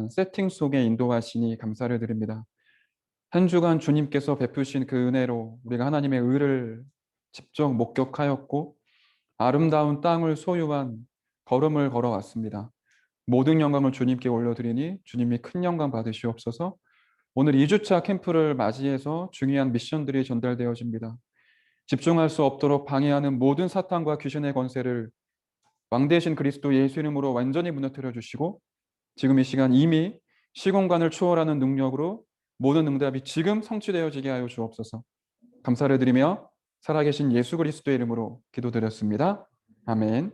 세팅 속에 인도하시니 감사를 드립니다. 한 주간 주님께서 베푸신 그 은혜로 우리가 하나님의 의를 직접 목격하였고 아름다운 땅을 소유한 걸음을 걸어왔습니다. 모든 영광을 주님께 올려드리니 주님이 큰 영광 받으시옵소서. 오늘 2주차 캠프를 맞이해서 중요한 미션들이 전달되어집니다. 집중할 수 없도록 방해하는 모든 사탄과 귀신의 권세를 왕 대신 그리스도 예수 이름으로 완전히 무너뜨려 주시고 지금 이 시간 이미 시공간을 초월하는 능력으로 모든 응답이 지금 성취되어지게 하여 주옵소서. 감사를 드리며 살아계신 예수 그리스도의 이름으로 기도드렸습니다. 아멘.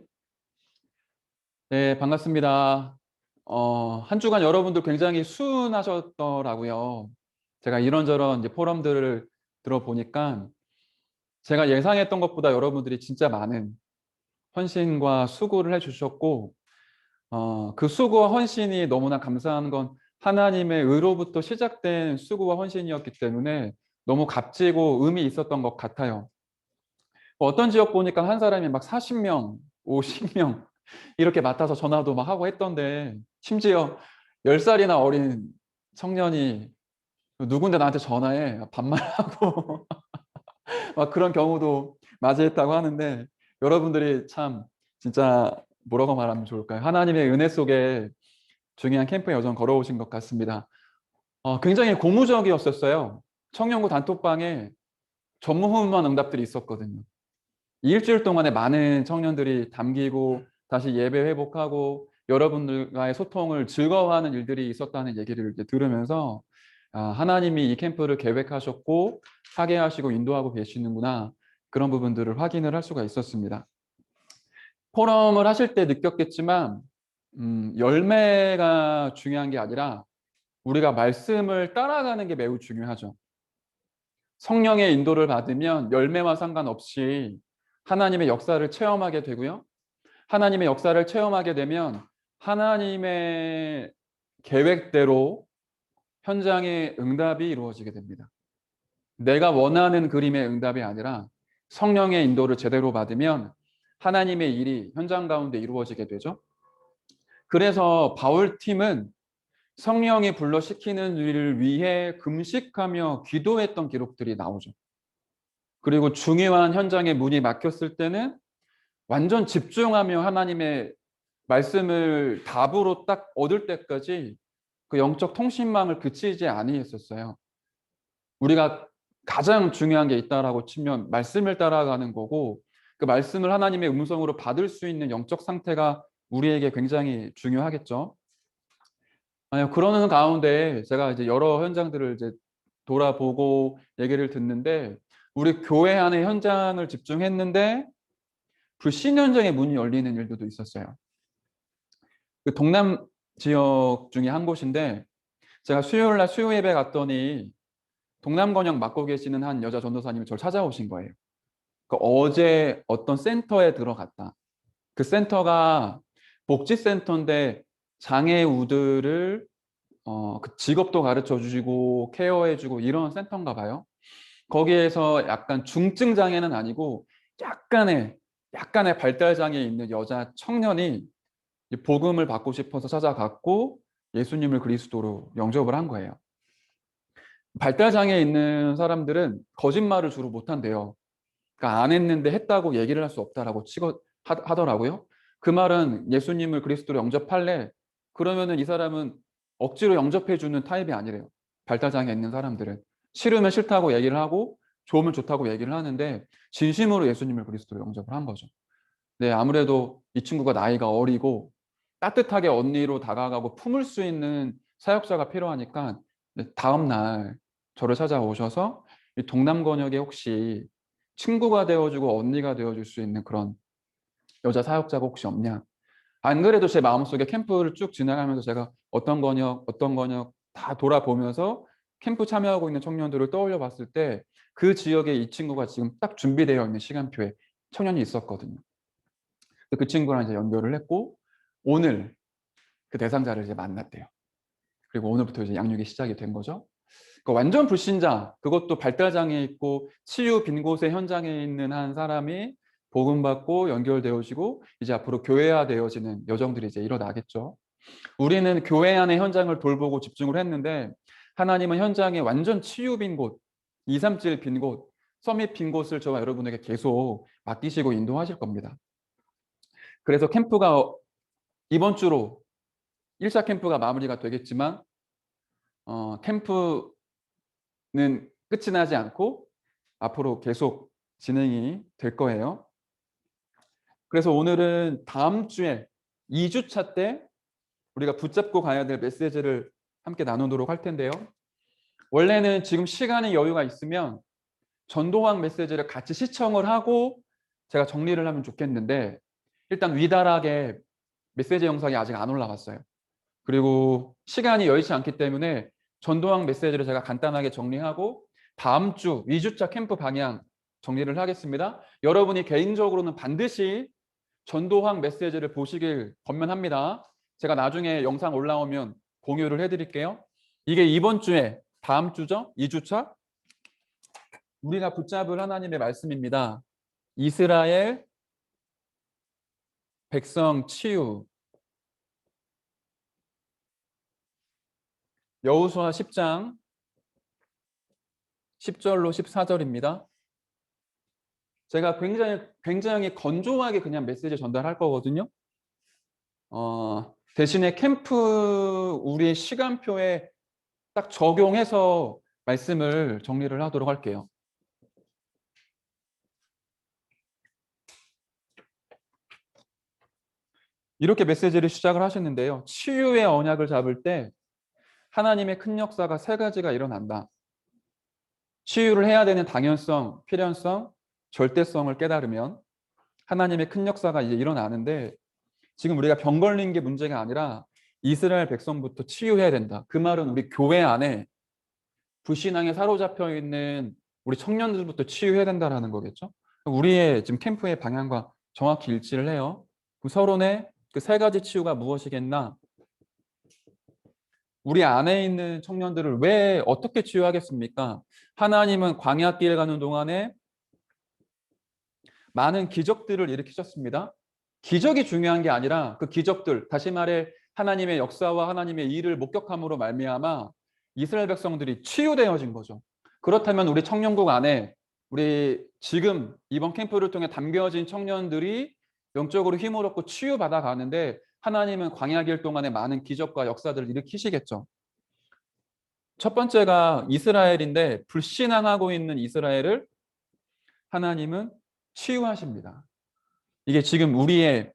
네, 반갑습니다. 한 주간 여러분들 굉장히 수고하셨더라고요. 제가 이런저런 이제 포럼들을 들어보니까 제가 예상했던 것보다 여러분들이 진짜 많은 헌신과 수고를 해주셨고, 그 수고와 헌신이 너무나 감사한 건 하나님의 의로부터 시작된 수고와 헌신이었기 때문에 너무 값지고 의미 있었던 것 같아요. 어떤 지역 보니까 한 사람이 막 40명, 50명 이렇게 맡아서 전화도 막 하고 했던데 심지어 10살이나 어린 청년이 누군데 나한테 전화해 반말하고 막 그런 경우도 맞이했다고 하는데 여러분들이 참 진짜 뭐라고 말하면 좋을까요? 하나님의 은혜 속에 중요한 캠프 여정 걸어오신 것 같습니다. 굉장히 고무적이었었어요. 청년부 단톡방에 전무후무한 응답들이 있었거든요. 일주일 동안에 많은 청년들이 담기고 다시 예배 회복하고 여러분들과의 소통을 즐거워하는 일들이 있었다는 얘기를 이제 들으면서 하나님이 이 캠프를 계획하셨고 하게 하시고 인도하고 계시는구나 그런 부분들을 확인을 할 수가 있었습니다. 포럼을 하실 때 느꼈겠지만 열매가 중요한 게 아니라 우리가 말씀을 따라가는 게 매우 중요하죠. 성령의 인도를 받으면 열매와 상관없이 하나님의 역사를 체험하게 되고요. 하나님의 역사를 체험하게 되면 하나님의 계획대로 현장의 응답이 이루어지게 됩니다. 내가 원하는 그림의 응답이 아니라 성령의 인도를 제대로 받으면 하나님의 일이 현장 가운데 이루어지게 되죠. 그래서 바울 팀은 성령이 불러시키는 일을 위해 금식하며 기도했던 기록들이 나오죠. 그리고 중요한 현장에 문이 막혔을 때는 완전 집중하며 하나님의 말씀을 답으로 딱 얻을 때까지 그 영적 통신망을 그치지 아니했었어요. 우리가 가장 중요한 게 있다라고 치면 말씀을 따라가는 거고 그 말씀을 하나님의 음성으로 받을 수 있는 영적 상태가 우리에게 굉장히 중요하겠죠. 그러는 가운데 제가 이제 여러 현장들을 이제 돌아보고 얘기를 듣는데 우리 교회 안의 현장을 집중했는데 불신 현장의 문이 열리는 일들도 있었어요. 그 동남 지역 중에 한 곳인데 제가 수요일 날 수요 예배 갔더니 동남 권역 맡고 계시는 한 여자 전도사님이 저를 찾아오신 거예요. 어제 어떤 센터에 들어갔다. 그 센터가 복지센터인데 장애 우들을 그 직업도 가르쳐 주시고 케어해 주고 이런 센터인가 봐요. 거기에서 약간 중증 장애는 아니고 약간의 발달 장애 있는 여자 청년이 복음을 받고 싶어서 찾아갔고 예수님을 그리스도로 영접을 한 거예요. 발달 장애 있는 사람들은 거짓말을 주로 못한대요. 그러니까 안 했는데 했다고 얘기를 할 수 없다라고 하더라고요. 그 말은 예수님을 그리스도로 영접할래? 그러면은 이 사람은 억지로 영접해 주는 타입이 아니래요. 발달 장애 있는 사람들은 싫으면 싫다고 얘기를 하고 좋으면 좋다고 얘기를 하는데 진심으로 예수님을 그리스도로 영접을 한 거죠. 네, 아무래도 이 친구가 나이가 어리고 따뜻하게 언니로 다가가고 품을 수 있는 사역자가 필요하니까 다음 날 저를 찾아오셔서 이 동남 권역에 혹시 친구가 되어주고 언니가 되어줄 수 있는 그런 여자 사역자가 혹시 없냐. 안 그래도 제 마음속에 캠프를 쭉 지나가면서 제가 어떤 권역 다 돌아보면서 캠프 참여하고 있는 청년들을 떠올려 봤을 때 그 지역에 이 친구가 지금 딱 준비되어 있는 시간표에 청년이 있었거든요. 그 친구랑 이제 연결을 했고 오늘 그 대상자를 이제 만났대요. 그리고 오늘부터 이제 양육이 시작이 된 거죠. 그러니까 완전 불신자, 그것도 발달장애 있고 치유 빈 곳의 현장에 있는 한 사람이 복음 받고 연결되어지고 이제 앞으로 교회화 되어지는 여정들이 이제 일어나겠죠. 우리는 교회 안의 현장을 돌보고 집중을 했는데 하나님은 현장에 완전 치유 빈 곳, 2, 3질 빈 곳, 서밋 빈 곳을 저와 여러분에게 계속 맡기시고 인도하실 겁니다. 그래서 캠프가 이번 주로 1차 캠프가 마무리가 되겠지만 캠프는 끝이 나지 않고 앞으로 계속 진행이 될 거예요. 그래서 오늘은 다음 주에 2주차 때 우리가 붙잡고 가야 될 메시지를 함께 나누도록 할 텐데요. 원래는 지금 시간이 여유가 있으면 전도왕 메시지를 같이 시청을 하고 제가 정리를 하면 좋겠는데 일단 위다락에 메시지 영상이 아직 안 올라갔어요. 그리고 시간이 여의치 않기 때문에 전도왕 메시지를 제가 간단하게 정리하고 다음 주 2주차 캠프 방향 정리를 하겠습니다. 여러분이 개인적으로는 반드시 전도왕 메시지를 보시길 권면합니다. 제가 나중에 영상 올라오면 공유를 해드릴게요. 이게 이번 주에 다음 주죠? 2주차? 우리가 붙잡을 하나님의 말씀입니다. 이스라엘 백성 치유. 여호수아 10장 10절로 14절입니다. 제가 굉장히 건조하게 그냥 메시지 전달할 거거든요. 대신에 캠프 우리 시간표에 딱 적용해서 말씀을 정리를 하도록 할게요. 이렇게 메시지를 시작을 하셨는데요. 치유의 언약을 잡을 때 하나님의 큰 역사가 세 가지가 일어난다. 치유를 해야 되는 당연성, 필연성, 절대성을 깨달으면 하나님의 큰 역사가 이제 일어나는데 지금 우리가 병 걸린 게 문제가 아니라 이스라엘 백성부터 치유해야 된다. 그 말은 우리 교회 안에 불신앙에 사로잡혀 있는 우리 청년들부터 치유해야 된다라는 거겠죠. 우리의 지금 캠프의 방향과 정확히 일치를 해요. 그럼 서론의 그 세 가지 치유가 무엇이겠나? 우리 안에 있는 청년들을 왜 어떻게 치유하겠습니까? 하나님은 광야길 가는 동안에 많은 기적들을 일으키셨습니다. 기적이 중요한 게 아니라 그 기적들, 다시 말해 하나님의 역사와 하나님의 일을 목격함으로 말미암아 이스라엘 백성들이 치유되어진 거죠. 그렇다면 우리 청년국 안에 우리 지금 이번 캠프를 통해 담겨진 청년들이 영적으로 힘을 얻고 치유받아 가는데 하나님은 광야길 동안에 많은 기적과 역사들을 일으키시겠죠. 첫 번째가 이스라엘인데 불신앙하고 있는 이스라엘을 하나님은 치유하십니다. 이게 지금 우리의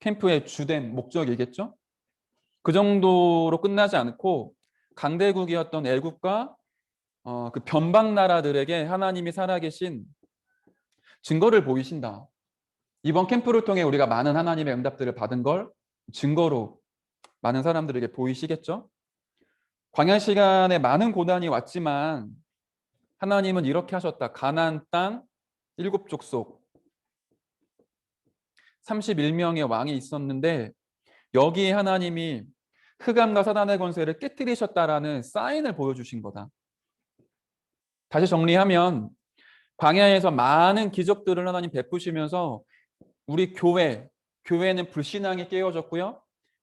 캠프의 주된 목적이겠죠? 그 정도로 끝나지 않고 강대국이었던 애국과 그 변방 나라들에게 하나님이 살아계신 증거를 보이신다. 이번 캠프를 통해 우리가 많은 하나님의 응답들을 받은 걸 증거로 많은 사람들에게 보이시겠죠? 광야 시간에 많은 고난이 왔지만 하나님은 이렇게 하셨다. 가나안 땅 7족속 31명의 왕이 있었는데 여기에 하나님이 흑암과 사단의 권세를 깨뜨리셨다라는 사인을 보여주신 거다. 다시 정리하면 광야에서 많은 기적들을 하나님 베푸시면서 우리 교회는 불신앙이 깨어졌고요.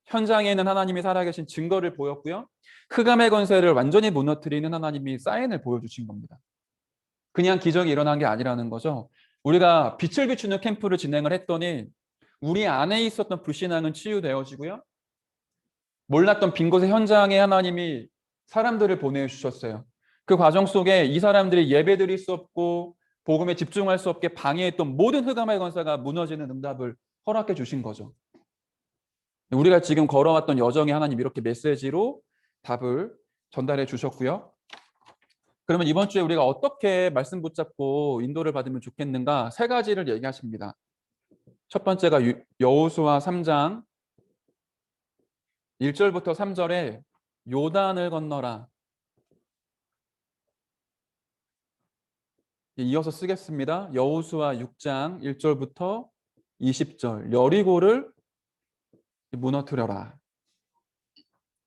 현장에는 하나님이 살아계신 증거를 보였고요. 흑암의 권세를 완전히 무너뜨리는 하나님이 사인을 보여주신 겁니다. 그냥 기적이 일어난 게 아니라는 거죠. 우리가 빛을 비추는 캠프를 진행을 했더니 우리 안에 있었던 불신앙은 치유되어지고요. 몰랐던 빈 곳의 현장에 하나님이 사람들을 보내주셨어요. 그 과정 속에 이 사람들이 예배드릴 수 없고 복음에 집중할 수 없게 방해했던 모든 흑암의 권세가 무너지는 응답을 허락해 주신 거죠. 우리가 지금 걸어왔던 여정에 하나님 이렇게 메시지로 답을 전달해 주셨고요. 그러면 이번 주에 우리가 어떻게 말씀 붙잡고 인도를 받으면 좋겠는가? 세 가지를 얘기하십니다. 첫 번째가 여호수아 3장 1절부터 3절에 요단을 건너라. 이어서 쓰겠습니다. 여호수아 6장 1절부터 20절 여리고를 무너뜨려라.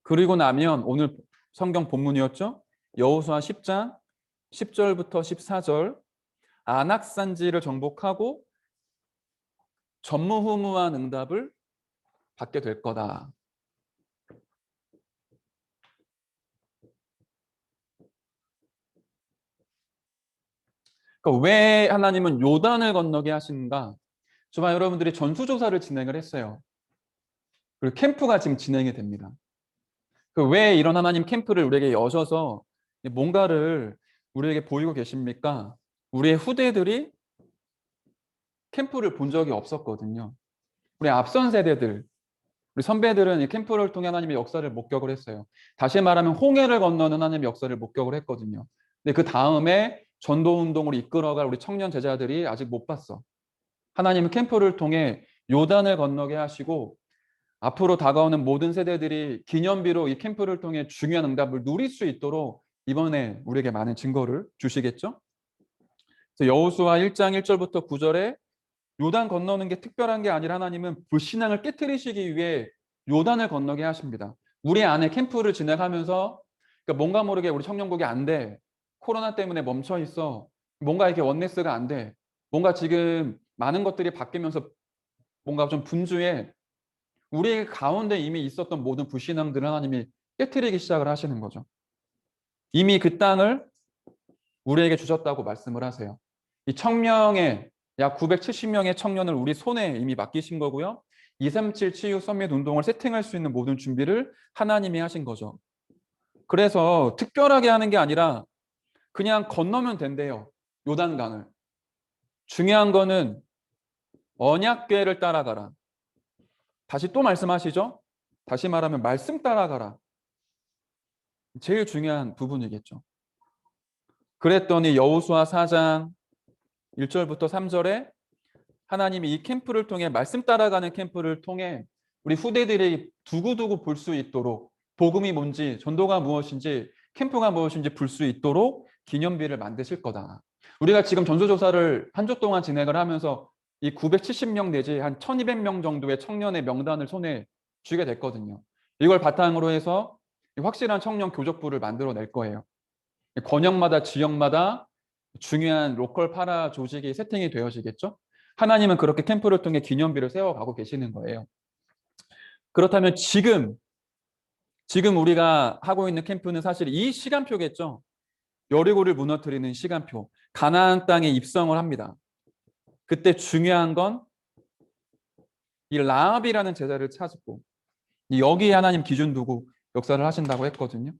그리고 나면 오늘 성경 본문이었죠. 여호수아 10장 10절부터 14절 안악산지를 정복하고 전무후무한 응답을 받게 될 거다. 그러니까 왜 하나님은 요단을 건너게 하시는가? 정말 여러분들이 전수조사를 진행을 했어요. 그리고 캠프가 지금 진행이 됩니다. 왜 이런 하나님 캠프를 우리에게 여셔서 뭔가를 우리에게 보이고 계십니까? 우리의 후대들이 캠프를 본 적이 없었거든요. 우리 앞선 세대들, 우리 선배들은 이 캠프를 통해 하나님의 역사를 목격을 했어요. 다시 말하면 홍해를 건너는 하나님의 역사를 목격을 했거든요. 근데 그 다음에 전도 운동으로 이끌어갈 우리 청년 제자들이 아직 못 봤어. 하나님은 캠프를 통해 요단을 건너게 하시고 앞으로 다가오는 모든 세대들이 기념비로 이 캠프를 통해 중요한 응답을 누릴 수 있도록 이번에 우리에게 많은 증거를 주시겠죠? 그래서 여호수아 1장 1절부터 9절에 요단 건너는 게 특별한 게 아니라 하나님은 불신앙을 깨뜨리시기 위해 요단을 건너게 하십니다. 우리 안에 캠프를 진행하면서 그러니까 뭔가 모르게 우리 청년국이 안 돼. 코로나 때문에 멈춰 있어. 뭔가 이렇게 원네스가 안 돼. 뭔가 지금 많은 것들이 바뀌면서 뭔가 좀 분주해. 우리 가운데 이미 있었던 모든 불신앙들을 하나님이 깨뜨리기 시작을 하시는 거죠. 이미 그 땅을 우리에게 주셨다고 말씀을 하세요. 이 청명의 약 970명의 청년을 우리 손에 이미 맡기신 거고요. 237 치유 서밋 운동을 세팅할 수 있는 모든 준비를 하나님이 하신 거죠. 그래서 특별하게 하는 게 아니라 그냥 건너면 된대요. 요단강을. 중요한 거는 언약궤를 따라가라. 다시 또 말씀하시죠. 다시 말하면 말씀 따라가라. 제일 중요한 부분이겠죠. 그랬더니 여호수아 4장 1절부터 3절에 하나님이 이 캠프를 통해 말씀 따라가는 캠프를 통해 우리 후대들이 두고두고 볼 수 있도록 복음이 뭔지 전도가 무엇인지 캠프가 무엇인지 볼 수 있도록 기념비를 만드실 거다. 우리가 지금 전수조사를 한 주 동안 진행을 하면서 이 970명 내지 한 1200명 정도의 청년의 명단을 손에 쥐게 됐거든요. 이걸 바탕으로 해서 확실한 청년 교적부를 만들어낼 거예요. 권역마다 지역마다 중요한 로컬 파라 조직이 세팅이 되어지겠죠. 하나님은 그렇게 캠프를 통해 기념비를 세워가고 계시는 거예요. 그렇다면 지금 우리가 하고 있는 캠프는 사실 이 시간표겠죠. 여리고를 무너뜨리는 시간표. 가나안 땅에 입성을 합니다. 그때 중요한 건 이 라합이라는 제자를 찾고 여기에 하나님 기준 두고 역사를 하신다고 했거든요.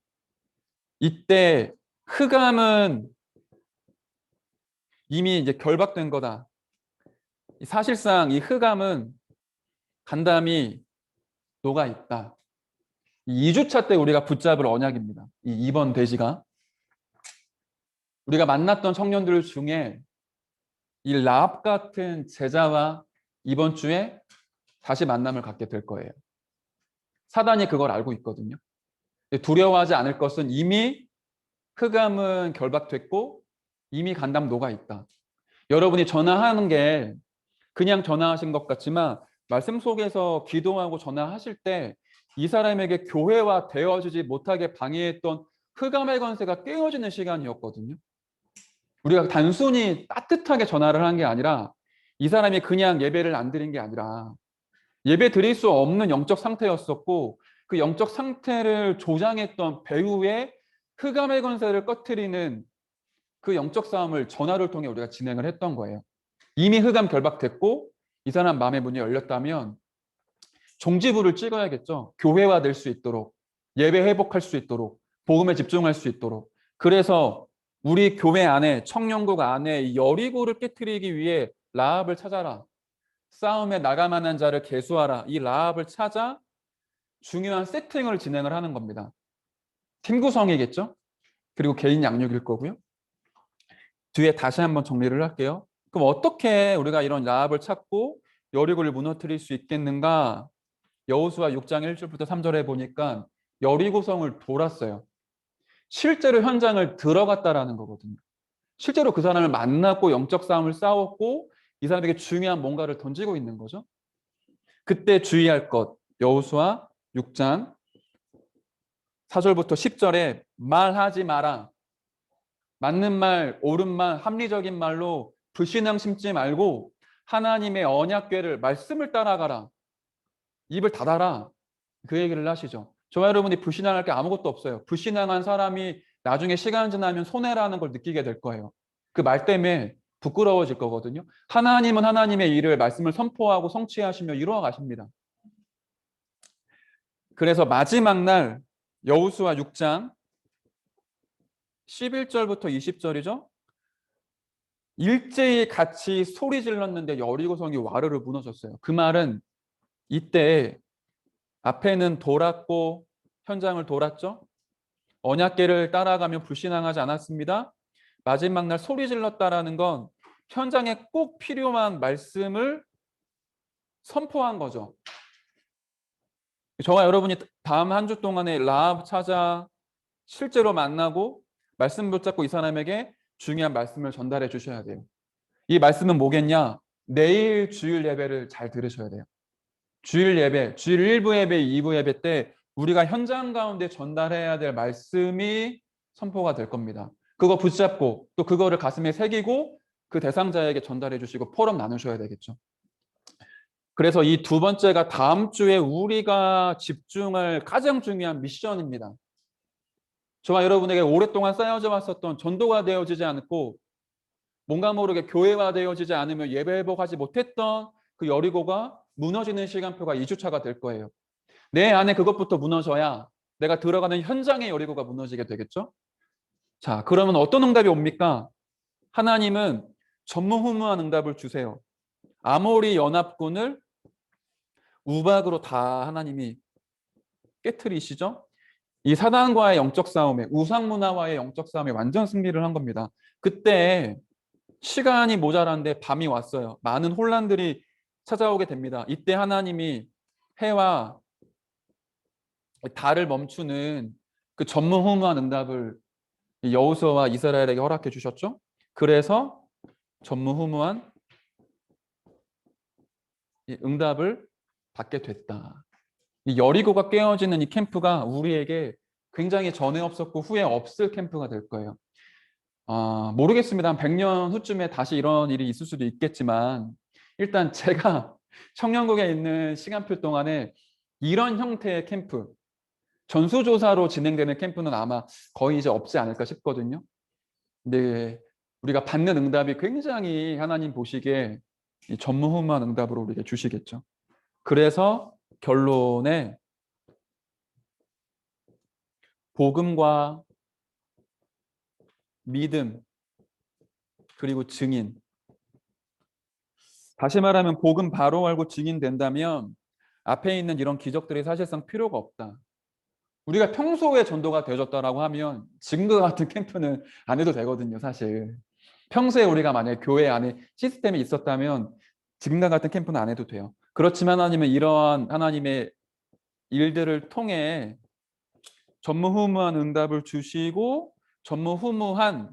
이때 흑암은 이미 이제 결박된 거다. 사실상 이 흑암은 간담이 녹아 있다. 2주차 때 우리가 붙잡을 언약입니다. 이번 대지가. 우리가 만났던 청년들 중에 이 라합 같은 제자와 이번 주에 다시 만남을 갖게 될 거예요. 사단이 그걸 알고 있거든요. 두려워하지 않을 것은 이미 흑암은 결박됐고 이미 간담 녹아 있다. 여러분이 전화하는 게 그냥 전화하신 것 같지만 말씀 속에서 기도하고 전화하실 때 이 사람에게 교회와 되어지지 못하게 방해했던 흑암의 권세가 깨어지는 시간이었거든요. 우리가 단순히 따뜻하게 전화를 한 게 아니라 이 사람이 그냥 예배를 안 드린 게 아니라 예배 드릴 수 없는 영적 상태였었고 그 영적 상태를 조장했던 배후의 흑암의 권세를 꺼트리는 그 영적 싸움을 전화를 통해 우리가 진행을 했던 거예요. 이미 흑암 결박됐고 이 사람 마음의 문이 열렸다면 종지부를 찍어야겠죠. 교회화 될 수 있도록, 예배 회복할 수 있도록, 복음에 집중할 수 있도록. 그래서 우리 교회 안에, 청년국 안에 여리고를 깨트리기 위해 라합을 찾아라. 싸움에 나가만한 자를 계수하라. 이 라합을 찾아 중요한 세팅을 진행을 하는 겁니다. 팀 구성이겠죠. 그리고 개인 양육일 거고요. 뒤에 다시 한번 정리를 할게요. 그럼 어떻게 우리가 이런 라합을 찾고 여리고를 무너뜨릴 수 있겠는가? 여호수아 6장 1절부터 3절에 보니까 여리고성을 돌았어요. 실제로 현장을 들어갔다라는 거거든요. 실제로 그 사람을 만났고 영적 싸움을 싸웠고 이 사람에게 중요한 뭔가를 던지고 있는 거죠. 그때 주의할 것 여호수아 6장 4절부터 10절에 말하지 마라. 맞는 말, 옳은 말, 합리적인 말로 불신앙 심지 말고 하나님의 언약궤를 말씀을 따라가라. 입을 닫아라. 그 얘기를 하시죠. 저와 여러분이 불신앙할 게 아무것도 없어요. 불신앙한 사람이 나중에 시간 지나면 손해라는 걸 느끼게 될 거예요. 그 말 때문에 부끄러워질 거거든요. 하나님은 하나님의 일을 말씀을 선포하고 성취하시며 이루어 가십니다. 그래서 마지막 날 여호수아 6장 11절부터 20절이죠. 일제히 같이 소리 질렀는데 여리고성이 와르르 무너졌어요. 그 말은 이때 앞에는 돌았고 현장을 돌았죠. 언약궤를 따라가며 불신앙하지 않았습니다. 마지막 날 소리 질렀다라는 건 현장에 꼭 필요한 말씀을 선포한 거죠. 저와 여러분이 다음 한 주 동안에 라합 찾아 실제로 만나고 말씀 붙잡고 이 사람에게 중요한 말씀을 전달해 주셔야 돼요. 이 말씀은 뭐겠냐? 내일 주일 예배를 잘 들으셔야 돼요. 주일 예배, 주일 1부 예배, 2부 예배 때 우리가 현장 가운데 전달해야 될 말씀이 선포가 될 겁니다. 그거 붙잡고 또 그거를 가슴에 새기고 그 대상자에게 전달해 주시고 포럼 나누셔야 되겠죠. 그래서 이 두 번째가 다음 주에 우리가 집중할 가장 중요한 미션입니다. 저와 여러분에게 오랫동안 쌓여져 왔었던 전도가 되어지지 않고 뭔가 모르게 교회화되어지지 않으면 예배 회복하지 못했던 그 여리고가 무너지는 시간표가 2주차가 될 거예요. 내 안에 그것부터 무너져야 내가 들어가는 현장의 여리고가 무너지게 되겠죠. 자, 그러면 어떤 응답이 옵니까? 하나님은 전무후무한 응답을 주세요. 아모리 연합군을 우박으로 다 하나님이 깨트리시죠. 이 사단과의 영적 싸움에, 우상 문화와의 영적 싸움에 완전 승리를 한 겁니다. 그때 시간이 모자란데 밤이 왔어요. 많은 혼란들이 찾아오게 됩니다. 이때 하나님이 해와 달을 멈추는 그 전무후무한 응답을 여호수아와 이스라엘에게 허락해 주셨죠. 그래서 전무후무한 응답을 받게 됐다. 이 여리고가 깨어지는 이 캠프가 우리에게 굉장히 전에 없었고 후에 없을 캠프가 될 거예요. 모르겠습니다. 한 100년 후쯤에 다시 이런 일이 있을 수도 있겠지만 일단 제가 청년국에 있는 시간표 동안에 이런 형태의 캠프, 전수조사로 진행되는 캠프는 아마 거의 이제 없지 않을까 싶거든요. 근데 우리가 받는 응답이 굉장히 하나님 보시기에 전무후무한 응답으로 우리에게 주시겠죠. 그래서 결론에 복음과 믿음 그리고 증인. 다시 말하면 복음 바로 알고 증인된다면 앞에 있는 이런 기적들이 사실상 필요가 없다. 우리가 평소에 전도가 되어졌다라고 하면 지금과 같은 캠프는 안 해도 되거든요, 사실. 평소에 우리가 만약에 교회 안에 시스템이 있었다면 지금과 같은 캠프는 안 해도 돼요. 그렇지만 하나님은 이러한 하나님의 일들을 통해 전무후무한 응답을 주시고 전무후무한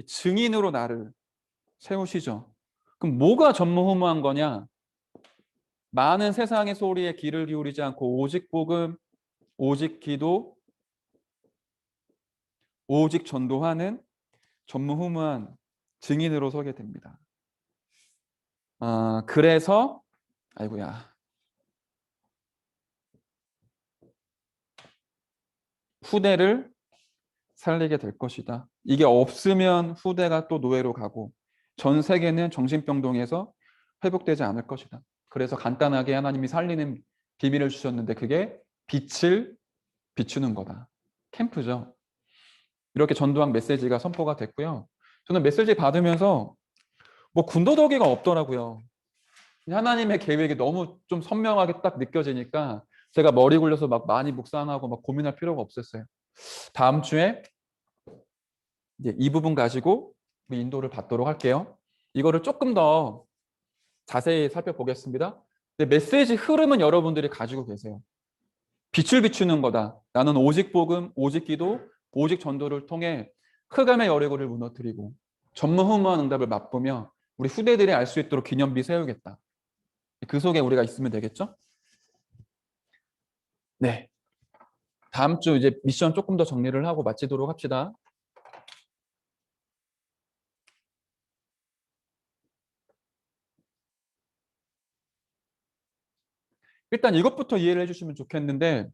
증인으로 나를 세우시죠. 그럼 뭐가 전무후무한 거냐? 많은 세상의 소리에 귀를 기울이지 않고 오직 복음, 오직 기도, 오직 전도하는 전무후무한 증인으로 서게 됩니다. 그래서 아이고야 후대를 살리게 될 것이다. 이게 없으면 후대가 또 노예로 가고 전 세계는 정신병동에서 회복되지 않을 것이다. 그래서 간단하게 하나님이 살리는 비밀을 주셨는데 그게 빛을 비추는 거다. 캠프죠. 이렇게 전도학 메시지가 선포가 됐고요. 저는 메시지 받으면서 뭐 군더더기가 없더라고요. 하나님의 계획이 너무 좀 선명하게 딱 느껴지니까 제가 머리 굴려서 막 많이 묵상하고 막 고민할 필요가 없었어요. 다음 주에 이제 이 부분 가지고 우리 인도를 받도록 할게요. 이거를 조금 더 자세히 살펴보겠습니다. 근데 메시지 흐름은 여러분들이 가지고 계세요. 빛을 비추는 거다. 나는 오직 복음, 오직 기도, 오직 전도를 통해 흑암의 여리고를 무너뜨리고 전무후무한 응답을 맛보며 우리 후대들이 알 수 있도록 기념비 세우겠다. 그 속에 우리가 있으면 되겠죠? 네. 다음 주 이제 미션 조금 더 정리를 하고 마치도록 합시다. 일단 이것부터 이해를 해주시면 좋겠는데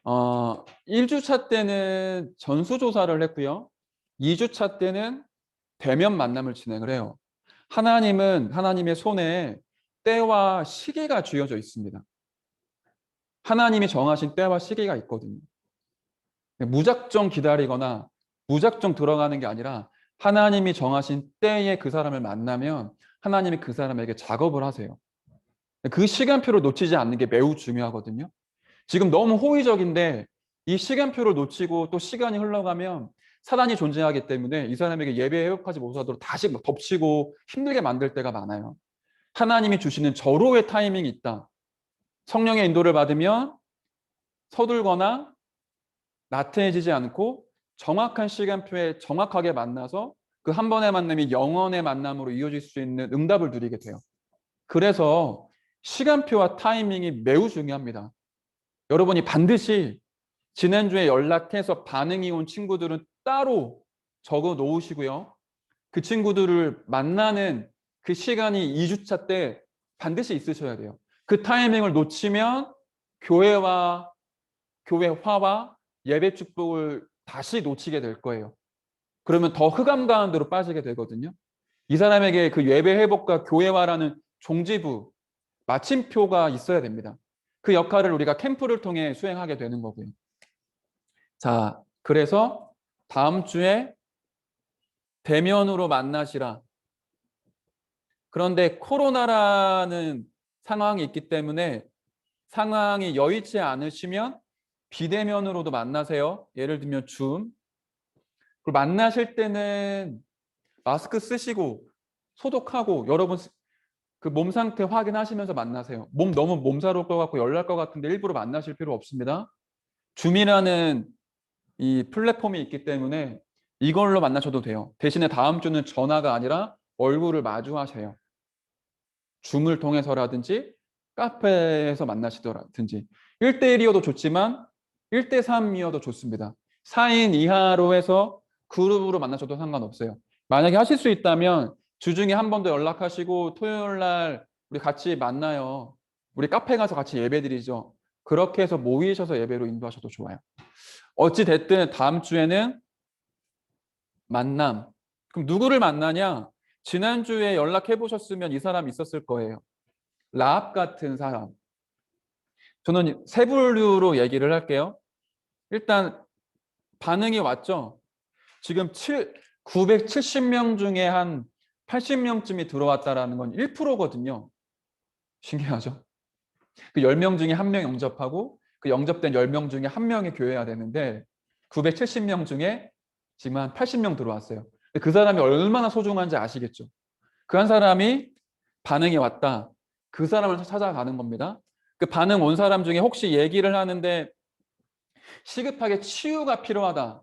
1주차 때는 전수조사를 했고요. 2주차 때는 대면 만남을 진행을 해요. 하나님은 하나님의 손에 때와 시기가 쥐어져 있습니다. 하나님이 정하신 때와 시기가 있거든요. 무작정 기다리거나 무작정 들어가는 게 아니라 하나님이 정하신 때에 그 사람을 만나면 하나님이 그 사람에게 작업을 하세요. 그 시간표를 놓치지 않는 게 매우 중요하거든요. 지금 너무 호의적인데 이 시간표를 놓치고 또 시간이 흘러가면 사단이 존재하기 때문에 이 사람에게 예배 회복하지 못하도록 다시 덮치고 힘들게 만들 때가 많아요. 하나님이 주시는 절호의 타이밍이 있다. 성령의 인도를 받으면 서둘거나 나태해지지 않고 정확한 시간표에 정확하게 만나서 그 한 번의 만남이 영원의 만남으로 이어질 수 있는 응답을 누리게 돼요. 그래서 시간표와 타이밍이 매우 중요합니다. 여러분이 반드시 지난주에 연락해서 반응이 온 친구들은 따로 적어 놓으시고요. 그 친구들을 만나는 그 시간이 2주차 때 반드시 있으셔야 돼요. 그 타이밍을 놓치면 교회와 교회화와 예배 축복을 다시 놓치게 될 거예요. 그러면 더 흑암 가운데로 빠지게 되거든요. 이 사람에게 그 예배 회복과 교회화라는 종지부, 마침표가 있어야 됩니다. 그 역할을 우리가 캠프를 통해 수행하게 되는 거고요. 자, 그래서 다음 주에 대면으로 만나시라. 그런데 코로나라는 상황이 있기 때문에 상황이 여의치 않으시면 비대면으로도 만나세요. 예를 들면 줌. 그리고 만나실 때는 마스크 쓰시고 소독하고 여러분 그 몸 상태 확인하시면서 만나세요. 너무 몸살올 것 같고 열날 것 같은데 일부러 만나실 필요 없습니다. 줌이라는 이 플랫폼이 있기 때문에 이걸로 만나셔도 돼요. 대신에 다음 주는 전화가 아니라 얼굴을 마주하세요. 줌을 통해서라든지 카페에서 만나시더라든지 1대1이어도 좋지만 1대3이어도 좋습니다. 4인 이하로 해서 그룹으로 만나셔도 상관없어요. 만약에 하실 수 있다면 주중에 한 번 더 연락하시고 토요일 날 우리 같이 만나요. 우리 카페 가서 같이 예배 드리죠. 그렇게 해서 모이셔서 예배로 인도하셔도 좋아요. 어찌 됐든 다음 주에는 만남. 그럼 누구를 만나냐? 지난주에 연락해 보셨으면 이 사람 있었을 거예요. 라합 같은 사람. 저는 세 분류로 얘기를 할게요. 일단 반응이 왔죠. 지금 970명 중에 한 80명쯤이 들어왔다라는 건 1%거든요. 신기하죠? 그 10명 중에 1명 영접하고 그 영접된 10명 중에 1명이 교회가 되는데 970명 중에 지금 한 80명 들어왔어요. 그 사람이 얼마나 소중한지 아시겠죠? 그 한 사람이 반응이 왔다. 그 사람을 찾아가는 겁니다. 그 반응 온 사람 중에 혹시 얘기를 하는데 시급하게 치유가 필요하다.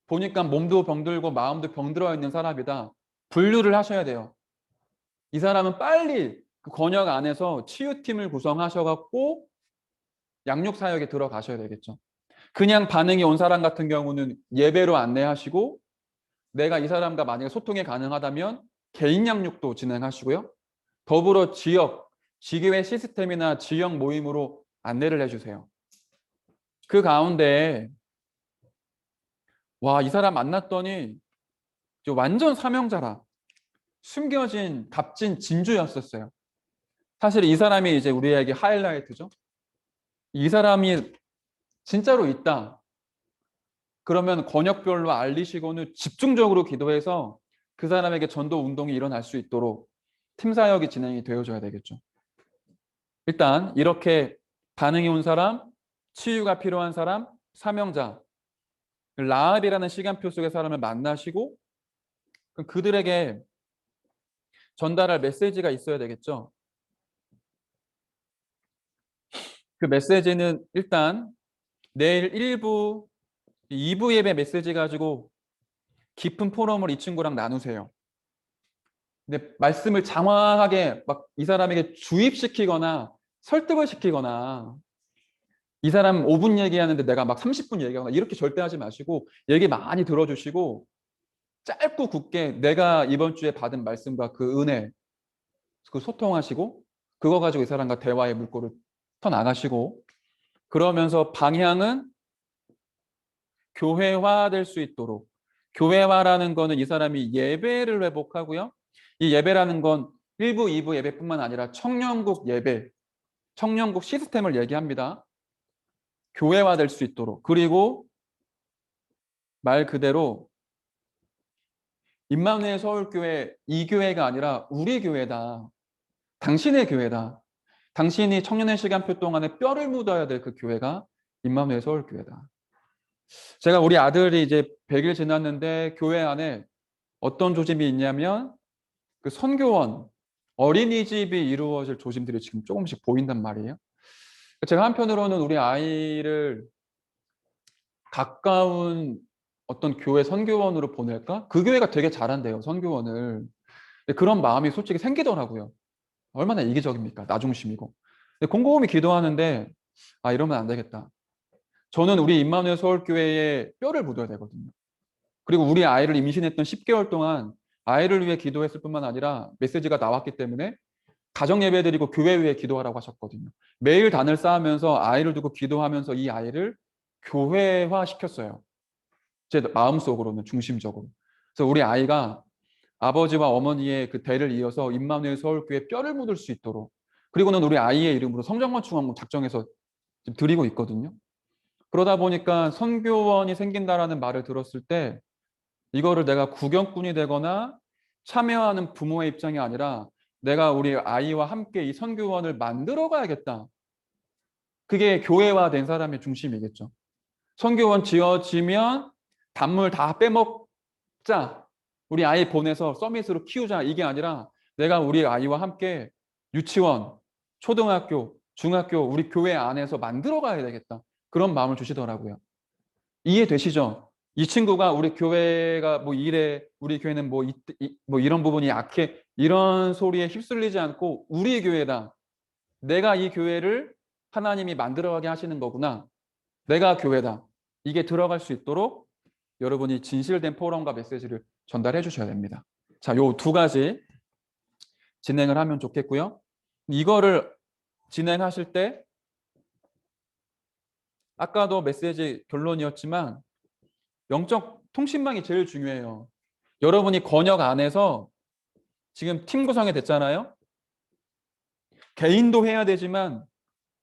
보니까 몸도 병들고 마음도 병들어 있는 사람이다. 분류를 하셔야 돼요. 이 사람은 빨리 그 권역 안에서 치유팀을 구성하셔갖고 양육사역에 들어가셔야 되겠죠. 그냥 반응이 온 사람 같은 경우는 예배로 안내하시고 내가 이 사람과 만약에 소통이 가능하다면 개인 양육도 진행하시고요. 더불어 지교회 시스템이나 지역 모임으로 안내를 해주세요. 그 가운데 와, 이 사람 만났더니 완전 사명자라. 숨겨진 값진 진주였었어요. 사실 이 사람이 이제 우리에게 하이라이트죠. 이 사람이 진짜로 있다. 그러면 권역별로 알리시고는 집중적으로 기도해서 그 사람에게 전도 운동이 일어날 수 있도록 팀 사역이 진행이 되어줘야 되겠죠. 일단 이렇게 반응이 온 사람, 치유가 필요한 사람, 사명자, 라합이라는 시간표 속의 사람을 만나시고 그들에게 전달할 메시지가 있어야 되겠죠. 그 메시지는 일단 내일 1부, 2부 예배 메시지 가지고 깊은 포럼을 이 친구랑 나누세요. 근데 말씀을 장황하게 막 이 사람에게 주입시키거나 설득을 시키거나 이 사람 5분 얘기하는데 내가 막 30분 얘기하거나 이렇게 절대 하지 마시고 얘기 많이 들어주시고 짧고 굵게 내가 이번 주에 받은 말씀과 그 은혜 그 소통하시고 그거 가지고 이 사람과 대화의 물꼬를 터나가시고 그러면서 방향은 교회화될 수 있도록 교회화라는 거는 이 사람이 예배를 회복하고요. 이 예배라는 건 1부, 2부 예배뿐만 아니라 청년국 예배, 청년국 시스템을 얘기합니다. 교회화될 수 있도록. 그리고 말 그대로 임마누엘 서울교회 이 교회가 아니라 우리 교회다. 당신의 교회다. 당신이 청년의 시간표 동안에 뼈를 묻어야 될 그 교회가 임마누엘 서울교회다. 제가 우리 아들이 이제 100일 지났는데 교회 안에 어떤 조짐이 있냐면 그 선교원, 어린이집이 이루어질 조짐들이 지금 조금씩 보인단 말이에요. 제가 한편으로는 우리 아이를 가까운 어떤 교회 선교원으로 보낼까? 그 교회가 되게 잘한대요, 선교원을. 근데 그런 마음이 솔직히 생기더라고요. 얼마나 이기적입니까? 나 중심이고. 근데 곰곰이 기도하는데 아, 이러면 안 되겠다. 저는 우리 임마누엘 서울교회에 뼈를 묻어야 되거든요. 그리고 우리 아이를 임신했던 10개월 동안 아이를 위해 기도했을 뿐만 아니라 메시지가 나왔기 때문에 가정 예배 드리고 교회 위해 기도하라고 하셨거든요. 매일 단을 쌓으면서 아이를 두고 기도하면서 이 아이를 교회화 시켰어요. 제 마음속으로는 중심적으로. 그래서 우리 아이가 아버지와 어머니의 그 대를 이어서 임마누엘 서울교회 뼈를 묻을 수 있도록, 그리고는 우리 아이의 이름으로 성전건축 작정해서 지금 드리고 있거든요. 그러다 보니까 선교원이 생긴다라는 말을 들었을 때 이거를 내가 구경꾼이 되거나 참여하는 부모의 입장이 아니라 내가 우리 아이와 함께 이 선교원을 만들어 가야겠다. 그게 교회화된 사람의 중심이겠죠. 선교원 지어지면 단물 다 빼먹자. 우리 아이 보내서 서밋으로 키우자. 이게 아니라 내가 우리 아이와 함께 유치원, 초등학교, 중학교 우리 교회 안에서 만들어 가야 되겠다. 그런 마음을 주시더라고요. 이해되시죠? 이 친구가 우리 교회가 뭐 이래, 우리 교회는 뭐 이런 부분이 약해, 이런 소리에 휩쓸리지 않고 우리 교회다. 내가 이 교회를 하나님이 만들어가게 하시는 거구나. 내가 교회다. 이게 들어갈 수 있도록 여러분이 진실된 포럼과 메시지를 전달해 주셔야 됩니다. 자, 요 두 가지 진행을 하면 좋겠고요. 이거를 진행하실 때 아까도 메시지 결론이었지만 영적 통신망이 제일 중요해요. 여러분이 권역 안에서 지금 팀 구성이 됐잖아요. 개인도 해야 되지만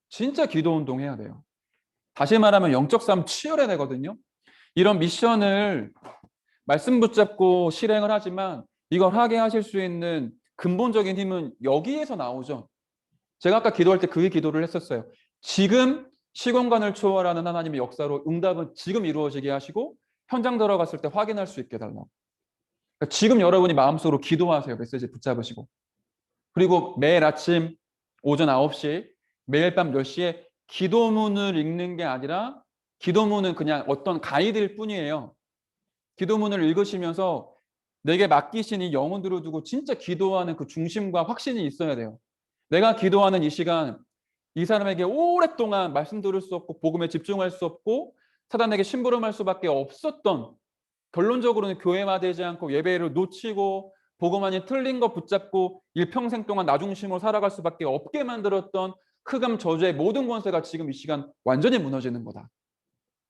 진짜 기도 운동 해야 돼요. 다시 말하면 영적 싸움 치열해야 되거든요. 이런 미션을 말씀 붙잡고 실행을 하지만 이걸 하게 하실 수 있는 근본적인 힘은 여기에서 나오죠. 제가 아까 기도할 때 그 기도를 했었어요. 지금 시공간을 초월하는 하나님의 역사로 응답은 지금 이루어지게 하시고 현장 들어갔을 때 확인할 수 있게 해달라고. 그러니까 지금 여러분이 마음속으로 기도하세요. 메시지 붙잡으시고. 그리고 매일 아침 오전 9시, 매일 밤 10시에 기도문을 읽는 게 아니라 기도문은 그냥 어떤 가이드일 뿐이에요. 기도문을 읽으시면서 내게 맡기신 이 영혼들을 두고 진짜 기도하는 그 중심과 확신이 있어야 돼요. 내가 기도하는 이 시간, 이 사람에게 오랫동안 말씀 들을 수 없고 복음에 집중할 수 없고 사단에게 심부름할 수밖에 없었던, 결론적으로는 교회화되지 않고 예배를 놓치고 복음 안에 틀린 거 붙잡고 일평생 동안 나 중심으로 살아갈 수밖에 없게 만들었던 흑암 저주의 모든 권세가 지금 이 시간 완전히 무너지는 거다.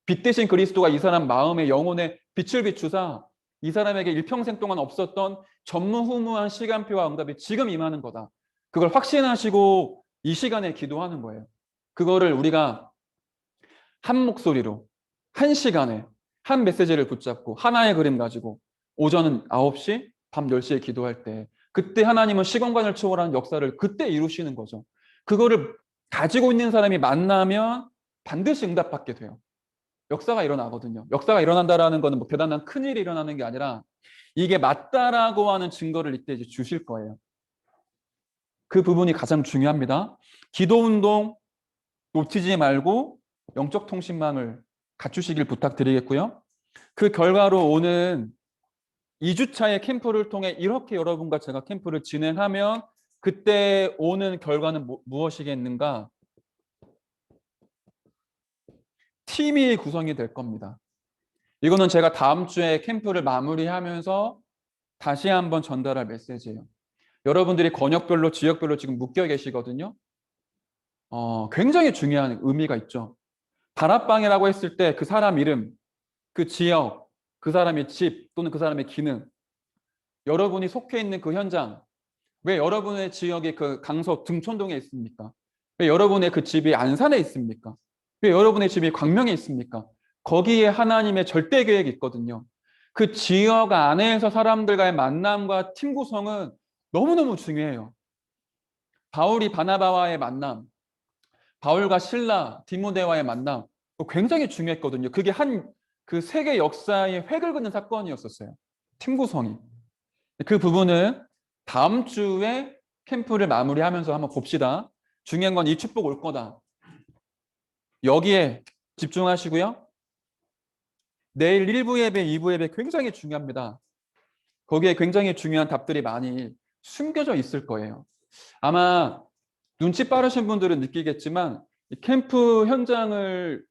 빛 대신 그리스도가 이 사람 마음의 영혼에 빛을 비추사 이 사람에게 일평생 동안 없었던 전무후무한 시간표와 응답이 지금 임하는 거다. 그걸 확신하시고 이 시간에 기도하는 거예요. 그거를 우리가 한 목소리로 한 시간에 한 메시지를 붙잡고 하나의 그림 가지고 오전은 9시, 밤 10시에 기도할 때 그때 하나님은 시공간을 초월하는 역사를 그때 이루시는 거죠. 그거를 가지고 있는 사람이 만나면 반드시 응답받게 돼요. 역사가 일어나거든요. 역사가 일어난다라는 거는 뭐 대단한 큰일이 일어나는 게 아니라 이게 맞다라고 하는 증거를 이때 이제 주실 거예요. 그 부분이 가장 중요합니다. 기도 운동 놓치지 말고 영적 통신망을 갖추시길 부탁드리겠고요. 그 결과로 오는 2주차의 캠프를 통해 이렇게 여러분과 제가 캠프를 진행하면 그때 오는 결과는 무엇이겠는가? 팀이 구성이 될 겁니다. 이거는 제가 다음 주에 캠프를 마무리하면서 다시 한번 전달할 메시지예요. 여러분들이 권역별로 지역별로 지금 묶여 계시거든요. 굉장히 중요한 의미가 있죠. 다락방이라고 했을 때 그 사람 이름, 그 지역, 그 사람의 집 또는 그 사람의 기능, 여러분이 속해 있는 그 현장, 왜 여러분의 지역이 그 강서 등촌동에 있습니까? 왜 여러분의 그 집이 안산에 있습니까? 왜 여러분의 집이 광명에 있습니까? 거기에 하나님의 절대 계획이 있거든요. 그 지역 안에서 사람들과의 만남과 팀 구성은 너무너무 중요해요. 바울이 바나바와의 만남, 바울과 실라, 디모데와의 만남 굉장히 중요했거든요. 그게 그 세계 역사의 획을 그는 사건이었었어요. 팀 구성이. 그 부분은 다음 주에 캠프를 마무리하면서 한번 봅시다. 중요한 건 이 축복 올 거다. 여기에 집중하시고요. 내일 1부 예배, 2부 예배 굉장히 중요합니다. 거기에 굉장히 중요한 답들이 많이 숨겨져 있을 거예요. 아마 눈치 빠르신 분들은 느끼겠지만 이 캠프 현장을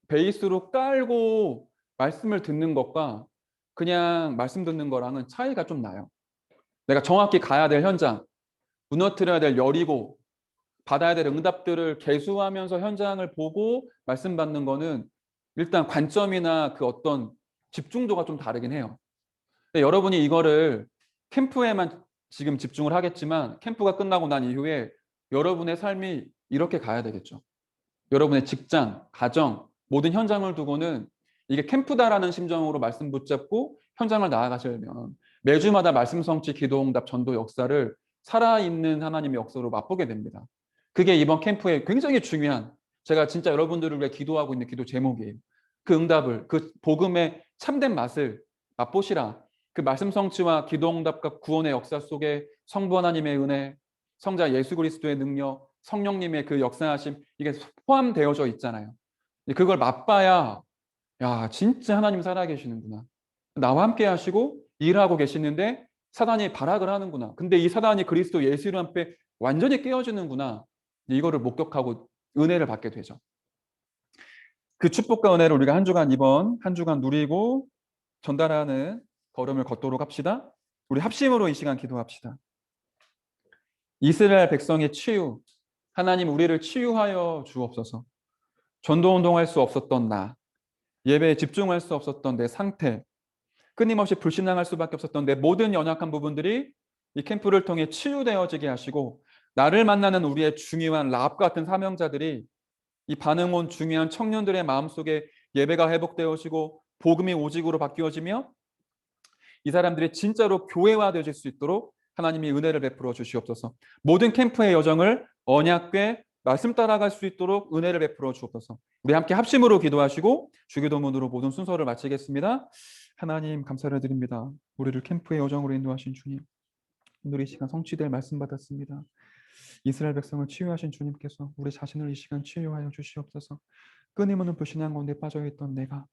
베이스로 깔고 말씀을 듣는 것과 그냥 말씀 듣는 거랑은 차이가 좀 나요. 내가 정확히 가야 될 현장, 무너뜨려야 될 여리고, 받아야 될 응답들을 개수하면서 현장을 보고 말씀 받는 거는 일단 관점이나 그 어떤 집중도가 좀 다르긴 해요. 근데 여러분이 이거를 캠프에만 지금 집중을 하겠지만 캠프가 끝나고 난 이후에 여러분의 삶이 이렇게 가야 되겠죠. 여러분의 직장, 가정, 모든 현장을 두고는 이게 캠프다라는 심정으로 말씀 붙잡고 현장을 나아가시려면 매주마다 말씀 성취, 기도 응답, 전도 역사를 살아있는 하나님의 역사로 맛보게 됩니다. 그게 이번 캠프의 굉장히 중요한, 제가 진짜 여러분들을 위해 기도하고 있는 기도 제목이에요. 그 응답을, 그 복음의 참된 맛을 맛보시라. 그 말씀 성취와 기도 응답과 구원의 역사 속에 성부 하나님의 은혜, 성자 예수 그리스도의 능력, 성령님의 그 역사하심, 이게 포함되어져 있잖아요. 그걸 맛봐야 야 진짜 하나님 살아계시는구나. 나와 함께 하시고 일하고 계시는데 사단이 발악을 하는구나. 근데 이 사단이 그리스도 예수 앞에 완전히 깨어지는구나. 이거를 목격하고 은혜를 받게 되죠. 그 축복과 은혜를 우리가 이번 한 주간 누리고 전달하는 걸음을 걷도록 합시다. 우리 합심으로 이 시간 기도합시다. 이스라엘 백성의 치유, 하나님 우리를 치유하여 주옵소서. 전도운동할 수 없었던 나, 예배에 집중할 수 없었던 내 상태, 끊임없이 불신앙할 수밖에 없었던 내 모든 연약한 부분들이 이 캠프를 통해 치유되어지게 하시고, 나를 만나는 우리의 중요한 라합 같은 사명자들이 이 반응 온 중요한 청년들의 마음속에 예배가 회복되어지고 복음이 오직으로 바뀌어지며 이 사람들이 진짜로 교회화되어질 수 있도록 하나님이 은혜를 베풀어 주시옵소서. 모든 캠프의 여정을 언약궤 말씀 따라갈 수 있도록 은혜를 베풀어 주옵소서. 우리 함께 합심으로 기도하시고 주기도문으로 모든 순서를 마치겠습니다. 하나님 감사를 드립니다. 우리를 캠프의 여정으로 인도하신 주님, 오늘 이 시간 성취될 말씀 받았습니다. 이스라엘 백성을 치유하신 주님께서 우리 자신을 이 시간 치유하여 주시옵소서. 끊임없는 불신앙 가운데 빠져있던 내가,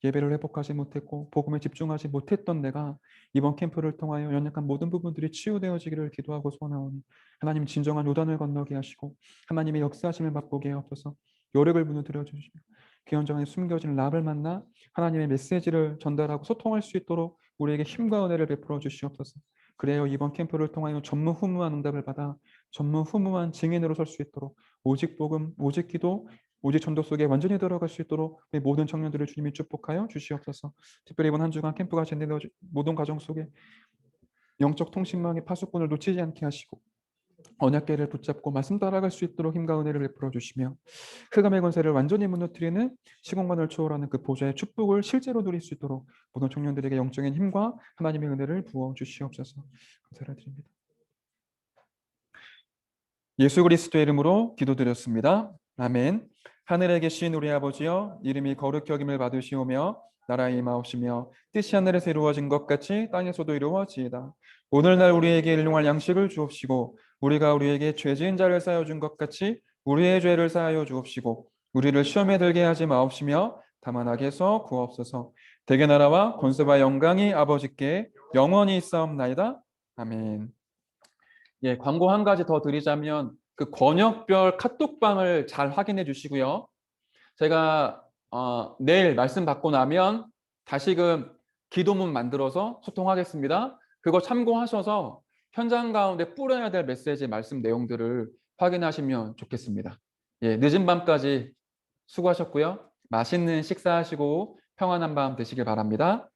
예배를 회복하지 못했고 복음에 집중하지 못했던 내가 이번 캠프를 통하여 연약한 모든 부분들이 치유되어지기를 기도하고 소원하오니 하나님 진정한 요단을 건너게 하시고 하나님의 역사하심을 맛보게 하옵소서. 요력을 무너뜨려 주시며 귀현장에 숨겨진 랍을 만나 하나님의 메시지를 전달하고 소통할 수 있도록 우리에게 힘과 은혜를 베풀어 주시옵소서. 그래요, 이번 캠프를 통하여 전무후무한 응답을 받아 전무후무한 증인으로 설 수 있도록 오직 복음, 오직 기도, 오직 전도 속에 완전히 들어갈 수 있도록 우리 모든 청년들을 주님이 축복하여 주시옵소서. 특별히 이번 한 주간 캠프가 진행되어 모든 가정 속에 영적 통신망의 파수꾼을 놓치지 않게 하시고 언약궤를 붙잡고 말씀 따라갈 수 있도록 힘과 은혜를 베풀어 주시며 흑암의 권세를 완전히 무너뜨리는 시공간을 초월하는 그 보좌의 축복을 실제로 누릴 수 있도록 모든 청년들에게 영적인 힘과 하나님의 은혜를 부어 주시옵소서. 감사를 드립니다. 예수 그리스도의 이름으로 기도드렸습니다. 아멘. 하늘에 계신 우리 아버지여, 이름이 거룩히 여김을 받으시오며 나라의 임하옵시며 뜻이 하늘에서 이루어진 것 같이 땅에서도 이루어지이다. 오늘날 우리에게 일용할 양식을 주옵시고 우리가 우리에게 죄 지은 자를 사하여 준 것 같이 우리의 죄를 사하여 주옵시고 우리를 시험에 들게 하지 마옵시며 다만 악에서 구하옵소서. 대개 나라와 권세와 영광이 아버지께 영원히 있사옵나이다. 아멘. 예, 광고 한 가지 더 드리자면 그 권역별 카톡방을 잘 확인해 주시고요. 제가 내일 말씀 받고 나면 다시금 기도문 만들어서 소통하겠습니다. 그거 참고하셔서 현장 가운데 뿌려야 될 메시지 말씀 내용들을 확인하시면 좋겠습니다. 예, 늦은 밤까지 수고하셨고요. 맛있는 식사하시고 평안한 밤 되시길 바랍니다.